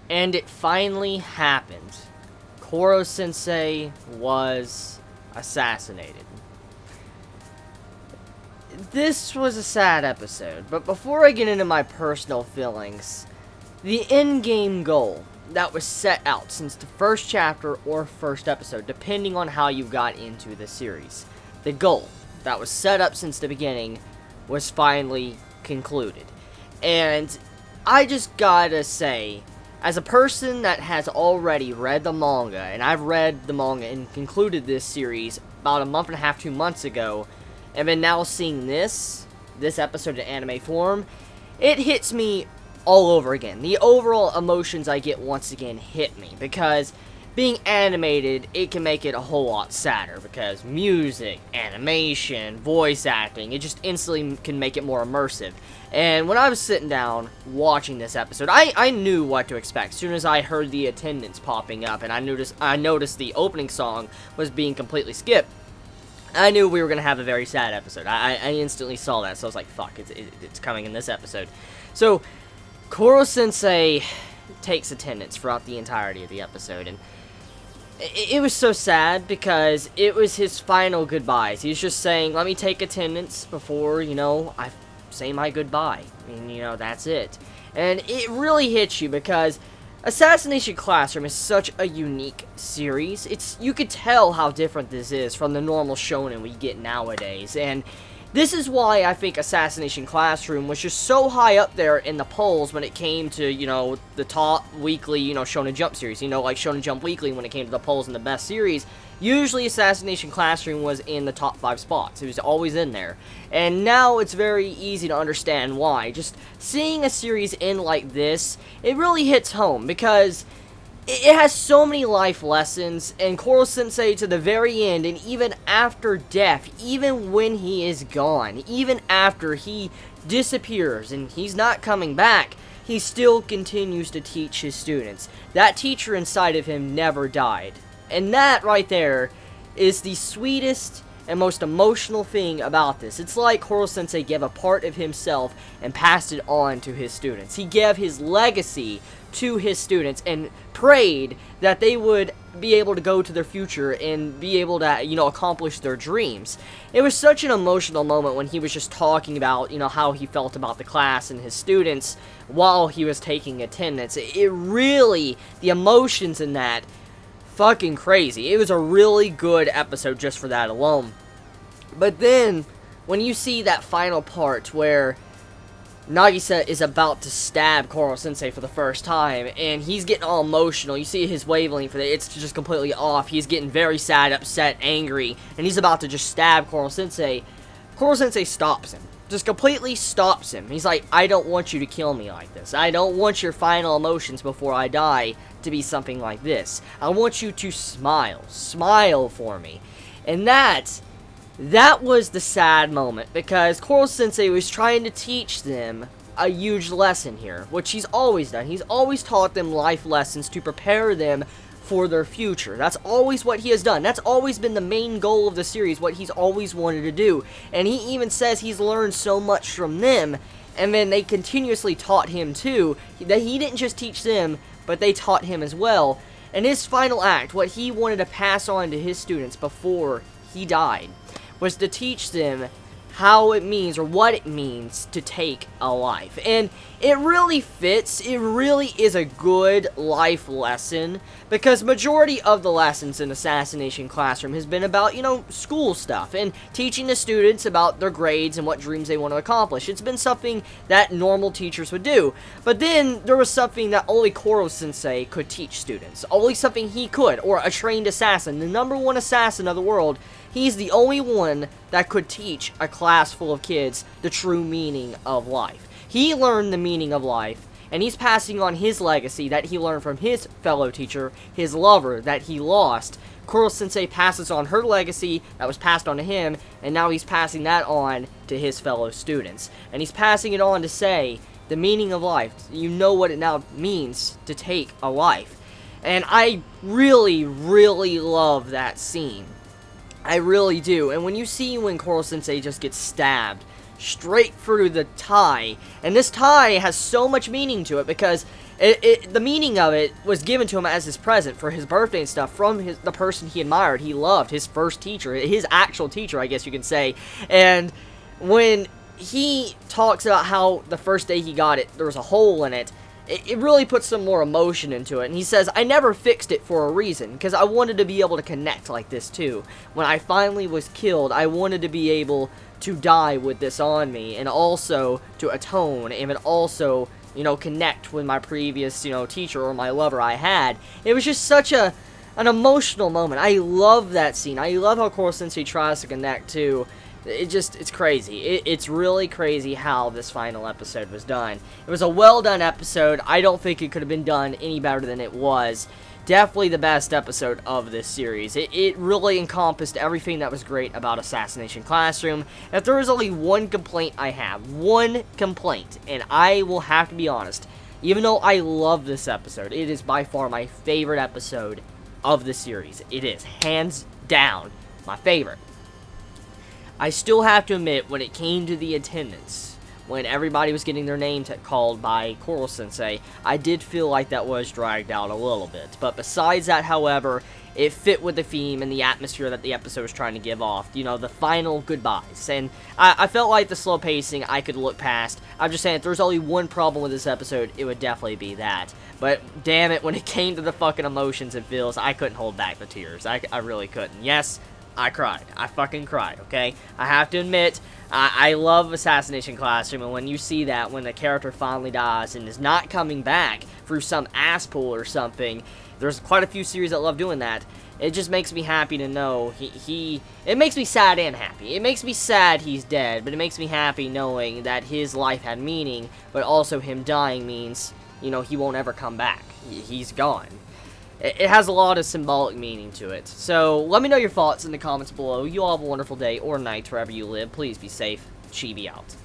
And it finally happened. Koro-sensei was assassinated. This was a sad episode, but before I get into my personal feelings, the end-game goal that was set out since the first chapter or first episode, depending on how you got into the series, the goal that was set up since the beginning was finally concluded. And I just gotta say, as a person that has already read the manga, and I've read the manga and concluded this series about a month and a half, 2 months ago, and then now seeing this episode in anime form, it hits me all over again. The overall emotions I get once again hit me, because being animated, it can make it a whole lot sadder, because music, animation, voice acting, it just instantly can make it more immersive. And when I was sitting down watching this episode, I knew what to expect. As soon as I heard the attendance popping up, and I noticed the opening song was being completely skipped, I knew we were going to have a very sad episode. I instantly saw that, so I was like, fuck, it's coming in this episode. So, Koro-sensei takes attendance throughout the entirety of the episode, and it was so sad because it was his final goodbyes. He's just saying, let me take attendance before, I say my goodbye. And, that's it. And it really hits you because Assassination Classroom is such a unique series. You could tell how different this is from the normal shonen we get nowadays. And this is why I think Assassination Classroom was just so high up there in the polls when it came to, the top weekly, Shonen Jump series. Like Shonen Jump Weekly, when it came to the polls in the best series, usually Assassination Classroom was in the top 5 spots. It was always in there. And now it's very easy to understand why. Just seeing a series end like this, it really hits home because it has so many life lessons, and Koro-sensei to the very end, and even after death, even when he is gone, even after he disappears and he's not coming back, he still continues to teach his students. That teacher inside of him never died. And that right there is the sweetest and most emotional thing about this. It's like Koro-sensei gave a part of himself and passed it on to his students. He gave his legacy to his students and prayed that they would be able to go to their future and be able to, accomplish their dreams. It was such an emotional moment when he was just talking about, how he felt about the class and his students while he was taking attendance. It really, the emotions in that, fucking crazy. It was a really good episode just for that alone. But then, when you see that final part where Nagisa is about to stab Koro-sensei for the first time, and he's getting all emotional. You see his wavelength for that, it's just completely off. He's getting very sad, upset, angry, and he's about to just stab Koro-sensei. Koro-sensei stops him. Just completely stops him. He's like, I don't want you to kill me like this. I don't want your final emotions before I die to be something like this. I want you to smile. Smile for me. And that was the sad moment, because Koro-sensei was trying to teach them a huge lesson here, which he's always done. He's always taught them life lessons to prepare them for their future. That's always what he has done. That's always been the main goal of the series, what he's always wanted to do. And he even says he's learned so much from them, and then they continuously taught him too. That he didn't just teach them, but they taught him as well. And his final act, what he wanted to pass on to his students before he died, was to teach them how it means, or what it means, to take a life. And it really fits. It really is a good life lesson, because majority of the lessons in Assassination Classroom has been about, school stuff, and teaching the students about their grades and what dreams they want to accomplish. It's been something that normal teachers would do. But then there was something that only Koro-sensei could teach students. Only something he could, or a trained assassin, the #1 assassin of the world. He's the only one that could teach a class full of kids the true meaning of life. He learned the meaning of life, and he's passing on his legacy that he learned from his fellow teacher, his lover, that he lost. Koro-sensei passes on her legacy that was passed on to him, and now he's passing that on to his fellow students. And he's passing it on to say, the meaning of life, you know what it now means to take a life. And I really, really love that scene. I really do. And when you see when Koro-sensei just gets stabbed straight through the tie. And this tie has so much meaning to it because the meaning of it was given to him as his present for his birthday and stuff from the person he admired, he loved, his first teacher, his actual teacher, I guess you can say. And when he talks about how the first day he got it, there was a hole in it, it really puts some more emotion into it. And he says, I never fixed it for a reason, because I wanted to be able to connect like this too. When I finally was killed, I wanted to be able to die with this on me, and also to atone, and also, you know, connect with my previous, you know, teacher or my lover I had. It was just such an emotional moment. I love that scene. I love how Koro Sensei tries to connect too. It's crazy. It's really crazy how this final episode was done. It was a well done episode. I don't think it could have been done any better than it was. Definitely the best episode of this series. It really encompassed everything that was great about Assassination Classroom. If there is only one complaint I have, one complaint, and I will have to be honest, even though I love this episode, it is by far my favorite episode of the series. It is, hands down, my favorite. I still have to admit, when it came to the attendance, when everybody was getting their name called by Koro Sensei, I did feel like that was dragged out a little bit. But besides that, however, it fit with the theme and the atmosphere that the episode was trying to give off. You know, the final goodbyes. And I felt like the slow pacing I could look past. I'm just saying, if there's only one problem with this episode, it would definitely be that. But damn it, when it came to the fucking emotions and feels, I couldn't hold back the tears. I really couldn't. Yes, I cried. I fucking cried, okay? I have to admit, I love Assassination Classroom, and when you see that, when the character finally dies and is not coming back through some ass pull or something, there's quite a few series that love doing that. It just makes me happy to know it makes me sad and happy. It makes me sad he's dead, but it makes me happy knowing that his life had meaning, but also him dying means, you know, he won't ever come back. He's gone. It has a lot of symbolic meaning to it. So, let me know your thoughts in the comments below. You all have a wonderful day or night wherever you live. Please be safe. Chibi out.